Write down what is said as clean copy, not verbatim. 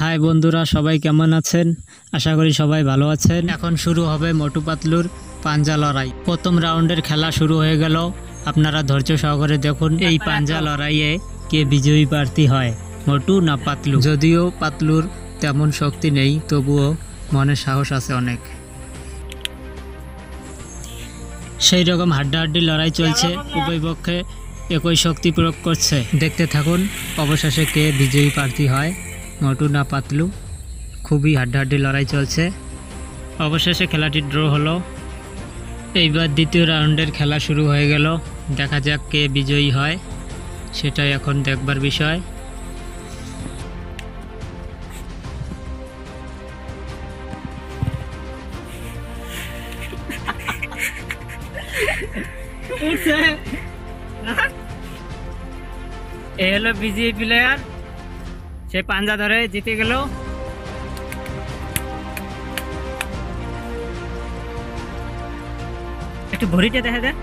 High বন্ধুরা, সবাই কেমন আছেন? আশা করি সবাই ভালো আছেন। এখন শুরু হবে মোটু পাতলুর পাঞ্জা লড়াই। প্রথম রাউন্ডের খেলা শুরু হয়ে গেল। আপনারা ধৈর্য সহকারে দেখুন এই পাঞ্জা লড়াইয়ে কে বিজয়ী প্রার্থী হয়, মোটু না পাতলু। যদিও পাতলুর তেমন শক্তি নেই, তবুও মনে সাহস আছে অনেক। সেই রকম হাড্ডাহাড্ডি লড়াই চলছে, উভয় পক্ষে একই শক্তি প্রয়োগ করছে। দেখতে থাকুন অবশেষে কে বিজয়ী প্রার্থী হয়, মোটু না পাতলু। খুবই হাড্ডাহাড্ডি লড়াই চলছে। অবশেষে খেলাটি ড্র হলো। এইবার দ্বিতীয় রাউন্ডের খেলা শুরু হয়ে গেল। দেখা যাক কে বিজয়ী হয়, সেটাই এখন দেখবার বিষয়। এই হলো বিজয়ী প্লেয়ার, সে পাঞ্জা ধরে জিতে গেল। একটু ভরিটা দেখা যায়।